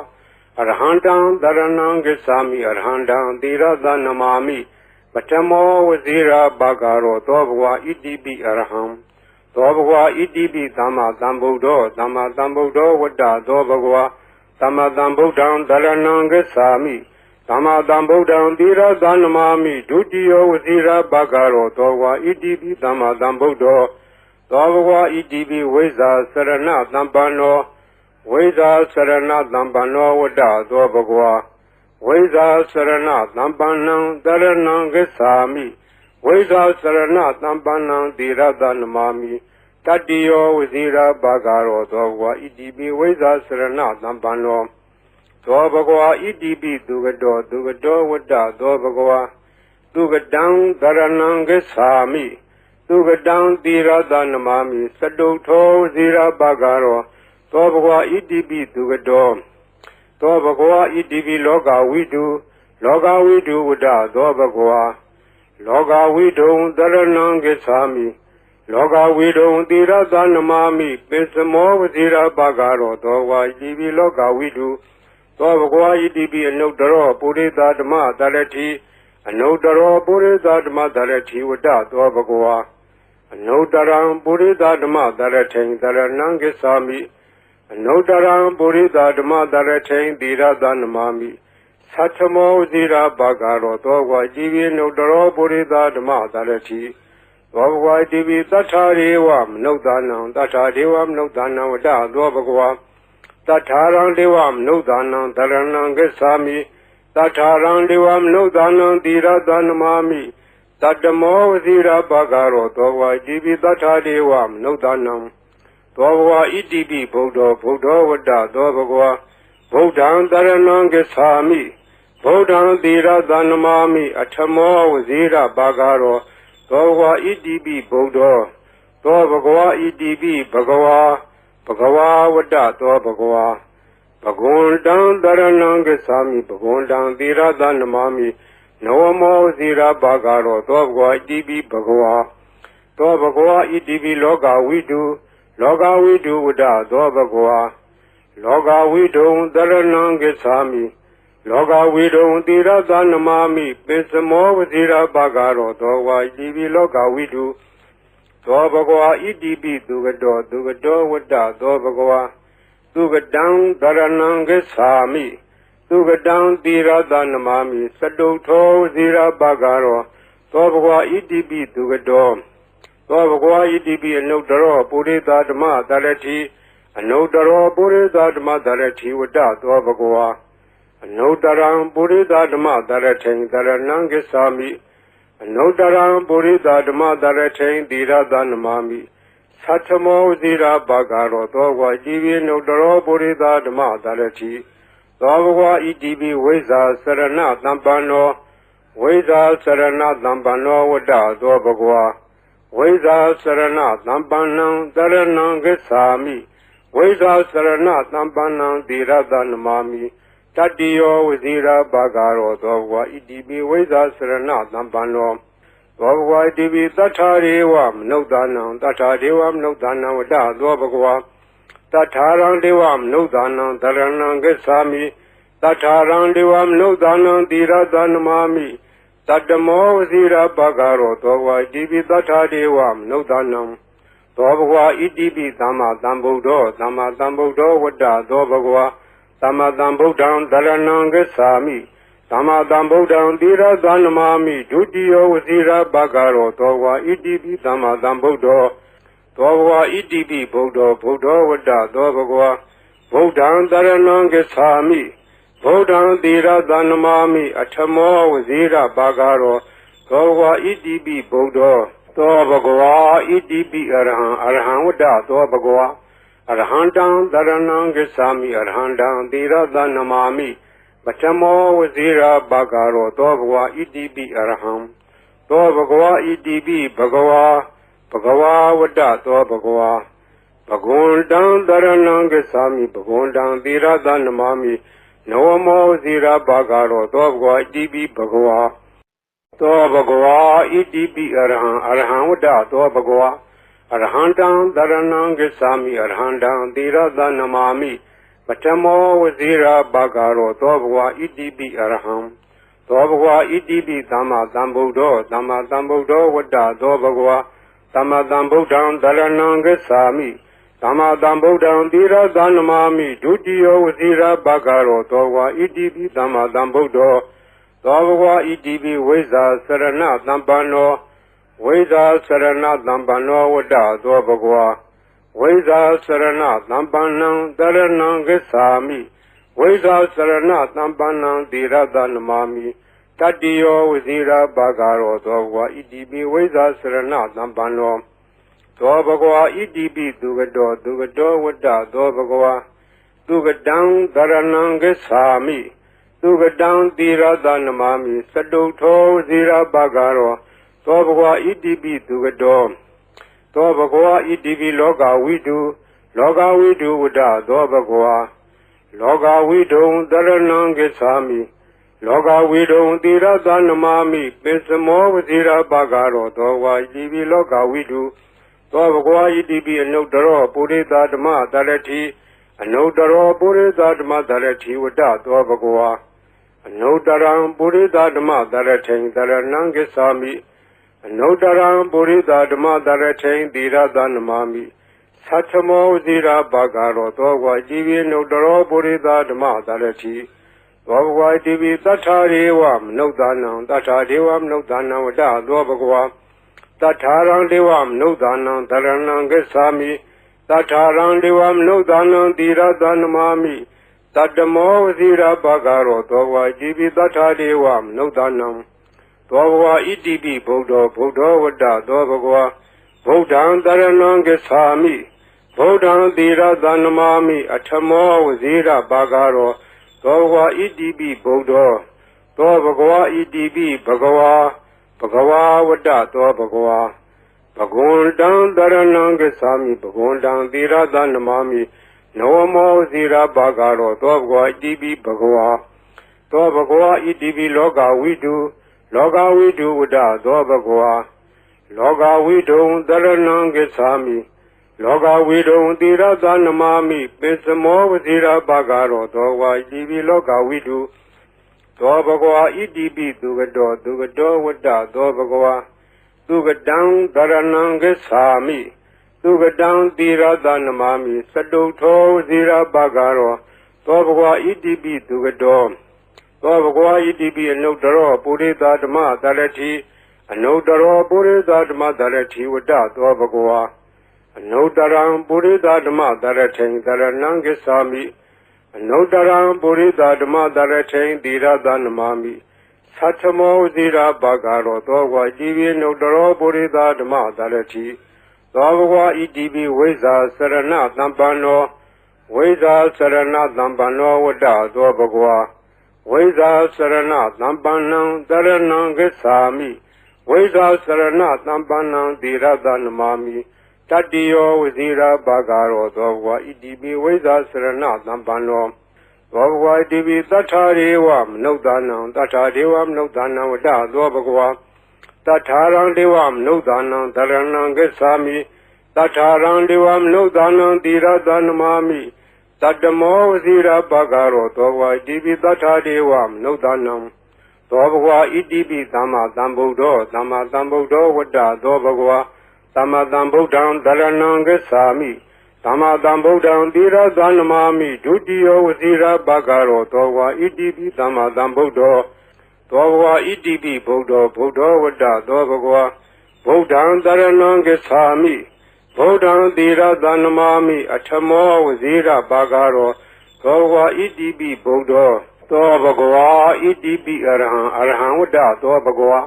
အရဟံတံသရဏံဂစ္ဆာမိအရဟံတံသီရသနမာမိပထမောဝစီရဘဂရောသောဘဂဝါဣတိပိအရဟံသောဘဂဝါဣတိပိသမ္မာသမ္ဗုဒ္ဓောဝတ္တသောဘဂဝါသမ္မာသမ္ဗုဒ္ဓံသရဏံဂစ္ဆာမိ သမ္မာသမ္ဗုဒ္ဓံသီရသနမာမိဒုတိယဝစီရဘဂရောသောဝါဣတိပိသမ္မာသမ္ဗုဒ္ဓောသောဘဂဝါဣတိပိဝိဇ္ဇာစရဏသမ္ပန္နောဝိဇ္ဇာစရဏသမ္ပန္နောဝတ္တသောဘဂဝါဝိဇ္ဇာစရဏသမ္ပန္နံတရဏံဂစ္ဆာမိဝိဇ္ဇာစရဏသမ္ပန္နံသီရသနမာမိတတ္တိယောဝစီရဘဂရောသောဘဂဝါဣတိပိဝိဇ္ဇာစရဏသမ္ပန္နောသောဘဂဝါဣတိပိသူကတောဝတ္တသောဘဂဝါသူကတံသရဏံဂစ္ဆာမိသူကတံသီရသနမာမိစတုထောဇီရဘဂရောသောဘဂဝါဣတိပိသူကတောသောဘဂဝါဣတိပိလောကဝိတုဝတ္တသောဘဂဝါလောကဝိတုံသရဏံဂစ္ဆာမိလောကဝိတုံသီရသနမာမိပိစမောဝဇီရဘဂရောသောဘဂဝါဣတိပိလောကဝိတုသောဘဂဝါဣတိပိအနုတ္တရောပုရိသဓမ္မတရတိအနုတ္တရောပုရိသဓမ္မတရတိဝတ္တသောဘဂဝါအနုတ္တရံပုရိသဓမ္မတရထိန်တရဏံဂစ္ဆာမိအနုတ္တရံပုရိသဓမ္မတရထိန်သီရသနမာမိသတ္ထမောဇိရာဘဂရောသောဘဂဝါဣတိပိအနုတ္တရောပုရိသဓမ္မတရတိသောဘဂဝါဣတိပိသတ္ထာရေဝမနုဿာနံသတ္ထာဒေဝမနုဿာနံဝတ္တသောဘဂဝါတထာရံဒေဝမနုဿာနံတရဏံဂစ္ဆာမိတထာရံဒေဝမနုဿာနံသီရသနမာမိတတ္တမောဝစီရဘဂရောသောဘဝဣတိပိတထာဒေဝမနုဿာနံသောဘဝဣတိပိဗုဒ္ဓောဝတ္တသောဘဂဝါဗုဒ္ဓံတရဏံဂစ္ဆာမိဗုဒ္ဓံသီရသနမာမိအထမောဝစီရဘဂရောသောဘဂဝဣတိပိဗုဒ္ဓောသောဘဂဝါဣတိပိဘဂဝါဘဂဝါဝတ္တသောဘဂဝါဘဂဝန္တံတရဏံဂစ္ဆာမိဘဂဝန္တံသီရသနမာမိနဝမောဇီရဘဂရောသောဘဂဝါဣတိပိဘဂဝါသောဘဂဝါဣတိပိလောကဝိတုဝတ္တသောဘဂဝါလောကဝိတုံတရဏံဂစ္ဆာမိလောကဝိတုံသီရသနမာမိပိစမောဝဇီရဘဂရောသောဘဂဝါဣတိပိလောကဝိတုသောဘဂဝါဣတိပိသူကတောဝတ္တသောဘဂဝါသူကတံသရဏံဂစ္ဆာမိသူကတံသီရသနမာမိစတုထောဇီရဘဂရောသောဘဂဝါဣတိပိသူကတောသောဘဂဝါဣတိပိအနုတ္တရောပုရိသဓမ္မတရတိအနုတ္တရောပုရိသဓမ္မတရတိဝတ္တသောဘဂဝါအနုတ္တရံပုရိသဓမ္မတရထိန်တရဏံဂစ္ဆာမိအနုတ္တရံပုရိသဓမ္မတရထိန်သီရသနမာမိသတ္ထမောဇိရာဘဂရောသောဘဂဝါဣတိပိအနုတ္တရောပုရိသဓမ္မတရတိသောဘဂဝါဣတိပိဝိဇ္ဇာစရဏသမ္ပန္နောဝိဇ္ဇာစရဏသမ္ပန္နောဝတ္တသောဘဂဝါဝိဇ္ဇာစရဏသမ္ပန္နံတရဏံဂစ္ဆာမိဝိဇ္ဇာစရဏသမ္ပန္နံသီရသနမာမိတတ္တိယောဝစီရဘဂရောသောဘဂဝါဣတိပိဝိဇ္ဇာစရဏသမ္ပန္နောသောဘဂဝါဣတိပိသတ္ထာရေဝမနုဿာနံသတ္ထာဒေဝမနုဿာနံဝတ္တသောဘဂဝါတထာရံဒေဝမနုဿာနံတရဏံဂစ္ဆာမိတထာရံဒေဝမနုဿာနံသီရသနမာမိတတ္တမောဝစီရဘဂရောသောဘဂဝါဣတိပိသတ္ထာဒေဝမနုဿာနံသောဘဂဝါဣတိပိသမ္မာသမ္ဗုဒ္ဓောဝတ္တသောဘဂဝါသမ္မာသမ္ဗုဒ္ဓံတရဏံဂစ္ဆာမိသမ္မာသမ္ဗုဒ္ဓံသီရသနမာမိဒုတိယဝစီရဘဂရောသောဘဂဝါဣတိပိသမ္မာသမ္ဗုဒ္ဓောသောဘဂဝါဣတိပိဗုဒ္ဓောဝတ္တသောဘဂဝါဗုဒ္ဓံတရဏံဂစ္ဆာမိဗုဒ္ဓံသီရသနမာမိအထမောဝစီရဘဂရောသောဘဂဝါဣတိပိဗုဒ္ဓောသောဘဂဝါဣတိပိအရဟံဝတ္တသောဘဂဝါအရဟံတံတရဏံဂစ္ဆာမိအရဟံတံသီရသနမာမိပထမောဝဇိရာဘဂရောသောဘဂဝါဣတိပိအရဟံသောဘဂဝါဣတိပိဘဂဝါဝတ္တသောဘဂဝါဘဂဝန္တံတရဏံဂစ္ဆာမိဘဂဝန္တံသီရသနမာမိနဝမောဝဇိရာဘဂရောသောဘဂဝါဣတိပိဘဂဝါသောဘဂဝါဣတိပိအရဟံဝတ္တသောဘဂဝါအရဟံတံတရဏံဂစ္ဆာမိအရဟံတံသီရသနမာမိပထမောဝဇိရာဘဂရောသောဘဂဝါဣတိပိအရဟံသောဘဂဝါဣတိပိသမ္မာသမ္ဗုဒ္ဓောဝတ္တသောဘဂဝါသမ္မာသမ္ဗုဒ္ဓံတရဏံဂစ္ဆာမိသမ္မာသမ္ဗုဒ္ဓံသီရသနမာမိဒုတိယဝဇိရာဘဂရောသောဘဂဝါဣတိပိသမ္မာသမ္ဗုဒ္ဓော သောဘဂဝါဣတိပိဝိဇ္ဇာစရဏသမ္ပန္နောဝိဇ္ဇာစရဏသမ္ပန္နောဝတ္တသောဘဂဝါဝိဇ္ဇာစရဏသမ္ပန္နံတရဏံဂစ္ဆာမိဝိဇ္ဇာစရဏသမ္ပန္နံသီရတနမာမိတတ္တိယောဝဇိရာဘာဂရောသောဘဂဝါဣတိပိဝိဇ္ဇာစရဏသမ္ပန္နောသောဘဂဝါဣတိပိသူကတောဝတ္တသောဘဂဝါသူကတံတရဏံဂစ္ဆာမိသူကတံသီရတနမာမိစတုထောဝဇိရာဘာဂရောသောဘဂဝါဣတိပိသူကတောသောဘဂဝါဣတိပိလောကဝိတုလောကဝိတုဝတ္တသောဘဂဝါလောကဝိတုံတရဏံဂစ္ဆာမိလောကဝိတုံသီရသနမာမိပိစမောဝဇိရာဘာဂရောသောဝါဣတိပိလောကဝိတုသောဘဂဝါဣတိပိအနုတ္တရောပုရိသဓမ္မသရတိအနုတ္တရောပုရိသဓမ္မသရတိဝတ္တသောဘဂဝါအနုတ္တရံပုရိသဓမ္မသရထိန်တရဏံဂစ္ဆာမိအနုတ္တရံပုရိသဓမ္မသရထိန်သီရသနမာမိသတ္ထမောဝဇိရာဘာဂရောသောဝါဣတိပိအနုတ္တရောပုရိသဓမ္မသရတိသောဘဂဝါဣတိပိသတ္ထာရေဝမနုဿာနံသတ္ထာဒေဝမနုဿာနံဝတ္တသောဘဂဝါသတ္ထာရံဒေဝမနုဿာနံတရဏံဂစ္ဆာမိသတ္ထာရံဒေဝမနုဿာနံသီရသနမာမိတတ္တမောဝဇိရာဘာဂရောသောဝါဣတိပိသတ္ထာဒေဝမနုဿာနံသောဘဂဝါဣတိပိဗုဒ္ဓောဝတ္တသောဘဂဝါဗုဒ္ဓံတရဏံဂစ္ဆာမိဗုဒ္ဓံသီရသနမာမိအထမောဝဇိရာဘာဂရောသောဘဂဝါဣတိပိဗုဒ္ဓောသောဘဂဝါဣတိပိဘဂဝါဝတ္တသောဘဂဝါဘဂဝန္တံတရဏံဂစ္ဆာမိဘဂဝန္တံသီရသနမာမိနောမောဇိရာဘာဂရောသောဘဂဝါဣတိပိဘဂဝါသောဘဂဝါဣတိပိလောကဝိတုဝတ္တသောဘဂဝါလောကဝိတုံတရဏံဂစ္ဆာမိလောကဝိတုံသီရသနမာမိပိစမောဝဇိရာဘာဂရောသောဝါဣတိပိလောကဝိတုသောဘဂဝါဣတိပိသူကတောဝတ္တသောဘဂဝါသူကတံတရဏံဂစ္ဆာမိသူကတံသီရသနမာမိစတုထောဝဇိရာဘာဂရောသောဘဂဝါဣတိပိသူကတောသောဘဂဝါဣတိပိအနုတ္တရောပုရိသဓမ္မသရတိအနုတ္တရောပုရိသဓမ္မသရတိဝတ္တသောဘဂဝါအနုတ္တရံပုရိသဓမ္မသရထိန်တရဏံဂစ္ဆာမိအနုတ္တရံပုရိသဓမ္မသရထိန်သီရသနမာမိသတ္ထမောဝဇိရာဘာဂရောသောဝါဣတိပိအနုတ္တရောပုရိသဓမ္မသရတိသောဘဂဝါဣတိပိဝိဇ္ဇာစရဏသမ္ပန္နောဝိဇ္ဇာစရဏသမ္ပန္နောဝတ္တသောဘဂဝါဝိဇ္ဇာစရဏသမ္ပန္နံတရဏံဂစ္ဆာမိဝိဇ္ဇာစရဏသမ္ပန္နံသီရသနမာမိတတ္တိယောဝဇိရာဘာဂရောသောဘဂဝါဣတိပိဝိဇ္ဇာစရဏသမ္ပန္နောသောဘဂဝါဣတိပိသတ္ထာရေဝမနုဿာနံသတ္ထာဒေဝမနုဿာနံဝတ္တသောဘဂဝါသတ္ထာရံဒေဝမနုဿာနံတရဏံဂစ္ဆာမိသတ္ထာရံဒေဝမနုဿာနံသီရသနမာမိတတ္တမောဝဇိရာဘာဂရောသောဘဂဝါဣတိပိသတ္ထာဒေဝမနုဿာနံသောဘဂဝါဣတိပိသမ္မာသမ္ဗုဒ္ဓောဝတ္တသောဘဂဝါသမ္မာသမ္ဗုဒ္ဓံတရဏံဂစ္ဆာမိသမ္မာသမ္ဗုဒ္ဓံသီရသနမာမိဒုတိယဝဇိရာဘာဂရောသောဘဂဝါဣတိပိသမ္မာသမ္ဗုဒ္ဓောသောဘဂဝါဣတိပိဗုဒ္ဓောဝတ္တသောဘဂဝါဗုဒ္ဓံတရဏံဂစ္ဆာမိဗုဒ္ဓံသီရသနမာမိအထမောဝဇိရာဘာဂရောသောဘဂဝါဣတိပိဗုဒ္ဓောသောဘဂဝါဣတိပိအရဟံဝတ္တသောဘဂဝါ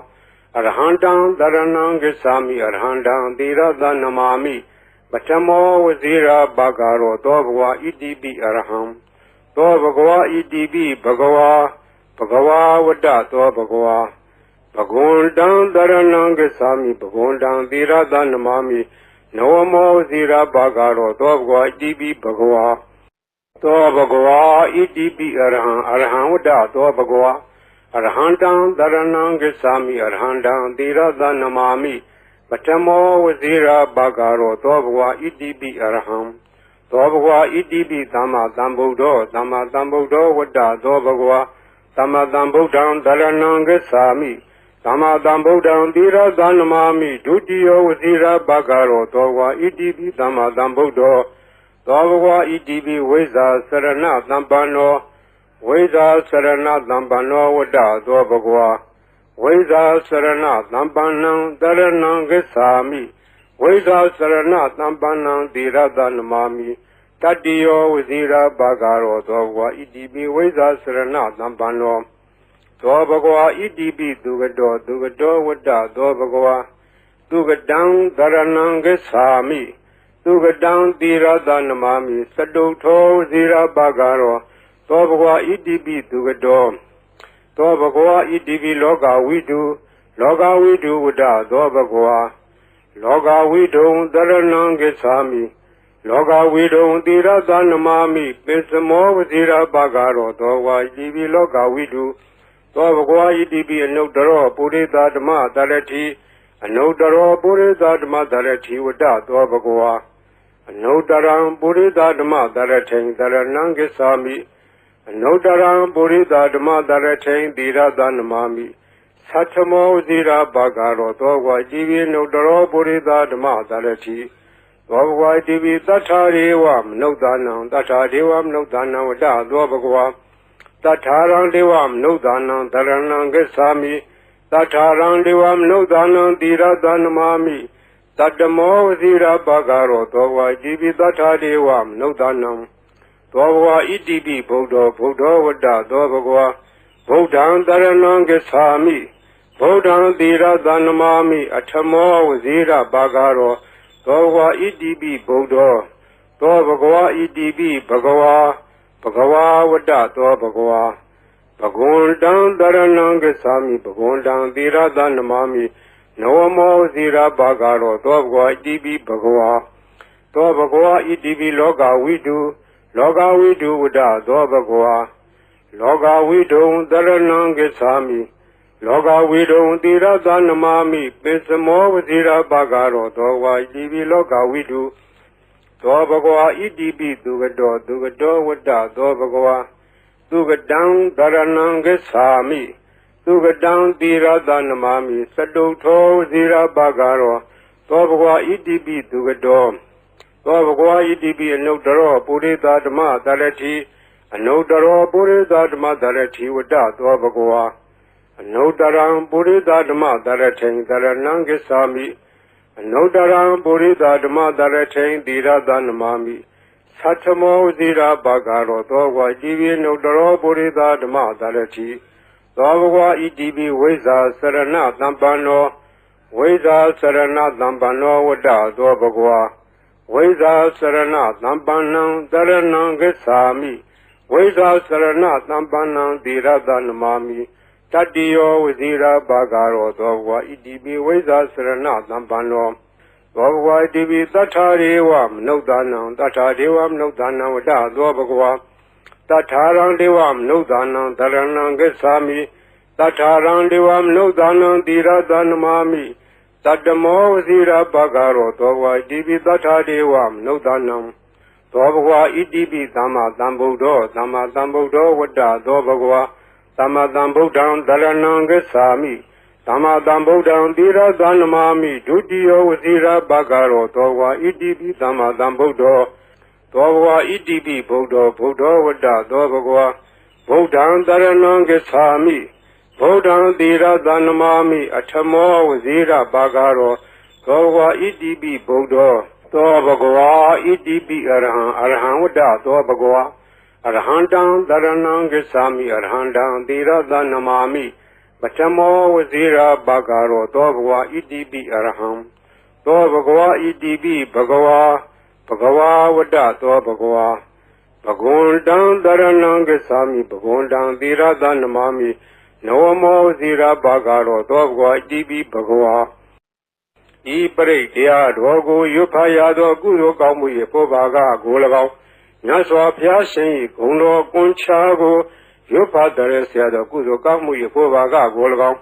အရဟံတံတရဏံဂစ္ဆာမိအရဟံတံသီရသနမာမိပထမောဝဇိရာဘာဂရောသောဘဂဝါဣတိပိအရဟံသောဘဂဝါဣတိပိဘဂဝါဝတ္တသောဘဂဝါဘဂဝန္တံတရဏံဂစ္ဆာမိဘဂဝန္တံသီရသနမာမိနဝမောဝဇိရာဘာဂရောသောဘဂဝါဣတိပိဘဂဝါသောဘဂဝါဣတိပိအရဟံဝတ္တသောဘဂဝါအရဟံတံတရဏံဂစ္ဆာမိအရဟံတံသီရသနမာမိပထမောဝဇိရာဘာဂရောသောဘဂဝါဣတိပိအရဟံသောဘဂဝါဣတိပိသမ္မာသမ္ဗုဒ္ဓောဝတ္တသောဘဂဝါသမ္မာသမ္ဗုဒ္ဓံတရဏံဂစ္ဆာမိသမ္မာသမ္ဗုဒ္ဓံသီရသနမာမိဒုတိယဝဇိရာဘာဂရောသောဘဂဝါဣတိပိသမ္မာသမ္ဗုဒ္ဓောသောဘဂဝါဣတိပိဝိဇ္ဇာစရဏသမ္ပန္နောဝ ဝိဇာစရဏသံပန္နောဝတ္တသောဘဂဝါဝိဇာစရဏသံပန္နံတရဏံဂစ္ဆာမိဝိဇာစရဏသံပန္နံသီရသနမာမိတတ္တိယောဝဇိရာဘာဂရောသောဘဂဝါဣတိပိဝိဇာစရဏသံပန္နောသောဘဂဝါဣတိပိသူကတောဝတ္တသောဘဂဝါသူကတံတရဏံဂစ္ဆာမိသူကတံသီရသနမာမိစတုထောဝဇိရာဘာဂရောသောဘဂဝါဣတိပိသူကတောသောဘဂဝါဣတိပိလောကဝိတုဝတ္တသောဘဂဝါလောကဝိတုံတရဏံဂစ္ဆာမိလောကဝိတုံသီရသနမာမိပိစမောဝဇိရာဘာဂရောသောဝါဣတိပိလောကဝိတုသောဘဂဝါဣတိပိအနုတ္တရောပုရိသဓမ္မတရတိအနုတ္တရောပုရိသဓမ္မတရတိဝတ္တသောဘဂဝါအနုတ္တရံပုရိသဓမ္မတရထိန်တရဏံဂစ္ဆာမိအနုတ္တရံပုရိသဓမ္မတရထိန်သီရသနမာမိသတ္ထမောဝဇိရာဘာဂရောသောဝါဣတိပိအနုတ္တရောပုရိသဓမ္မတရတိသောဘဂဝါဣတိပိသတ္ထာရေဝမနုဿာနံသတ္ထာဒေဝမနုဿာနံဝတ္တသောဘဂဝါသတ္ထာရံဒေဝမနုဿာနံတရဏံဂစ္ဆာမိသတ္ထာရံဒေဝမနုဿာနံသီရသနမာမိတတ္တမောဝဇိရာဘာဂရောသောဝါဣတိပိသတ္ထာဒေဝမနုဿာနံသောဘဂဝါဣတိပိဗုဒ္ဓောဝတ္တသောဘဂဝါဗုဒ္ဓံတရဏံဂစ္ဆာမိဗုဒ္ဓံသီရသနမာမိအထမောဝဇိရာဘာဂရောသောဘဂဝါဣတိပိဗုဒ္ဓောသောဘဂဝါဣတိပိဘဂဝါဝတ္တသောဘဂဝါဘဂဝန္တံတရဏံဂစ္ဆာမိဘဂဝန္တံသီရသနမာမိနဝမောဇိရာဘာဂရောသောဘဂဝါဣတိပိဘဂဝါသောဘဂဝါဣတိပိလောကဝိတုဝတ္တသောဘဂဝါလောကဝိတုံတရဏံဂစ္ဆာမိလောကဝိတုံသီရသနမာမိပိစမောဝဇိရာဘာဂရောသောဝါဣတိပိလောကဝိတုသောဘဂဝါဣတိပိသူကတောဝတ္တသောဘဂဝါသူကတံတရဏံဂစ္ဆာမိသူကတံသီရသနမာမိစတုထောဝဇိရာဘာဂရောသောဘဂဝါဣတိပိသူကတောသောဘဂဝါဣတိပိအနုတ္တရောပုရိသဓမ္မတရတိအနုတ္တရောပုရိသဓမ္မတရတိဝတ္တသောဘဂဝါအနုတ္တရံပုရိသဓမ္မတရထိန်တရဏံဂစ္ဆာမိအနုတ္တရံပုရိသဓမ္မတရထိန်သီရသနမာမိသတ္ထမောဝဇိရာဘာဂရောသောဝါဣတိပိအနုတ္တရောပုရိသဓမ္မတရတိသောဘဂဝါဣတိပိဝိဇာစရဏသံပန္နောဝိဇာစရဏသံပန္နောဝတ္တသောဘဂဝါဝိဇာစရဏသံပန္နံတရဏံဂစ္ဆာမိဝိဇာစရဏသံပန္နံသီရသနမာမိတတ္တိယောဝဇိရာဘာဂရောသောဘဂဝါဣတိပိဝိဇာစရဏသံပန္နောသောဘဂဝါဣတိပိသတ္ထာရေဝမနုဿာနံသတ္ထာဒေဝမနုဿာနံဝတ္တသောဘဂဝါသတ္ထာရံဒေဝမနုဿာနံတရဏံဂစ္ဆာမိသတ္ထာရံဒေဝမနုဿာနံသီရသနမာမိတတ္တမောဝဇိရာဘာဂရောသောဘဂဝါဣတိပိသတ္ထာဒေဝမနုဿာနံသောဘဂဝါဣတိပိသမ္မာသမ္ဗုဒ္ဓောဝတ္တသောဘဂဝါသမ္မာသမ္ဗုဒ္ဓံတရဏံဂစ္ဆာမိသမ္မာသမ္ဗုဒ္ဓံသီရသနမာမိဒုတိယောဝဇိရာဘာဂရောသောဘဂဝါဣတိပိသမ္မာသမ္ဗုဒ္ဓောသောဘဂဝါဣတိပိဗုဒ္ဓောဝတ္တသောဘဂဝါဗုဒ္ဓံတရဏံဂစ္ဆာမိဗုဒ္ဓံသီရသနမာမိအထမောဝဇိရာဘာဂရောသောဘဂဝါဣတိပိဗုဒ္ဓောသောဘဂဝါဣတိပိအရဟံဝတ္တသောဘဂဝါအရဟံတံတရဏံဂစ္ဆာမိအရဟံတံသီရသနမာမိပထမောဝဇိရာဘာဂရောသောဘဂဝါဣတိပိအရဟံသောဘဂဝါဣတိပိဘဂဝါဝတ္တသောဘဂဝါဘဂဝန္တံတရဏံဂစ္ဆာမိဘဂဝန္တံသီရသနမာမိနဝမောဝဇိရာဘာဂရောသောဘဂဝါဣတိပိဘဂဝါဤပရိတ်တရားတော်ကိုရွတ်ဖတ်ရသောကုသိုလ်ကောင်းမှု၏ပေါ်ပါကကို၎င်းမြတ်စွာဘုရားရှင်၏ဂုဏ်တော်ကွန်ချာကိုရွတ်ဖတ်တဲ့ဆရာတော်ကုသိုလ်ကောင်းမှု၏ပေါ်ပါကကို၎င်း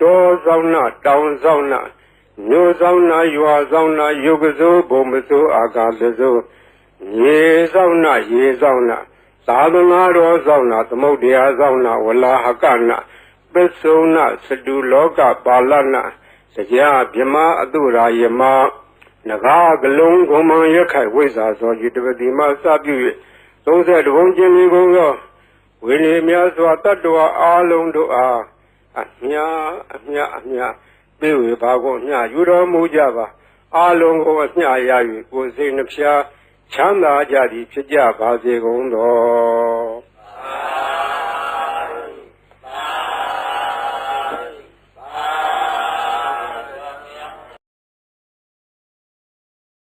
တောဆောင်နာတောင်ဆောင်နာမြို့ဆောင်နာရွာဆောင်နာယုတ်စိုးဘုံမစိုးအာကာသစိုးရေဆောင်နာရေဆောင်နာသာသနာတော်ဆောင်နာသမုဒ္ဒရာဆောင်နာဝလာဟကနာပစ္စုနာစတုလောကပါဠနာတရားဗြမအတုရာယမနဂါကလုံးကုံမံရခိုင်ဝိဇ္ဇာသောယတပတိမစပြု၍32ဘုံကျင်းလေးကုန်သော ဝိနည်းများစွာတတ္တဝါအားလုံးတို့အားအမြပေးဝေပါကုန်အမြယူတော်မူကြပါအားလုံးကိုအမြရ၍ကိုယ်စိတ်နှဖျားချမ်းသာကြသည်ဖြစ်ကြပါစေကုန်သော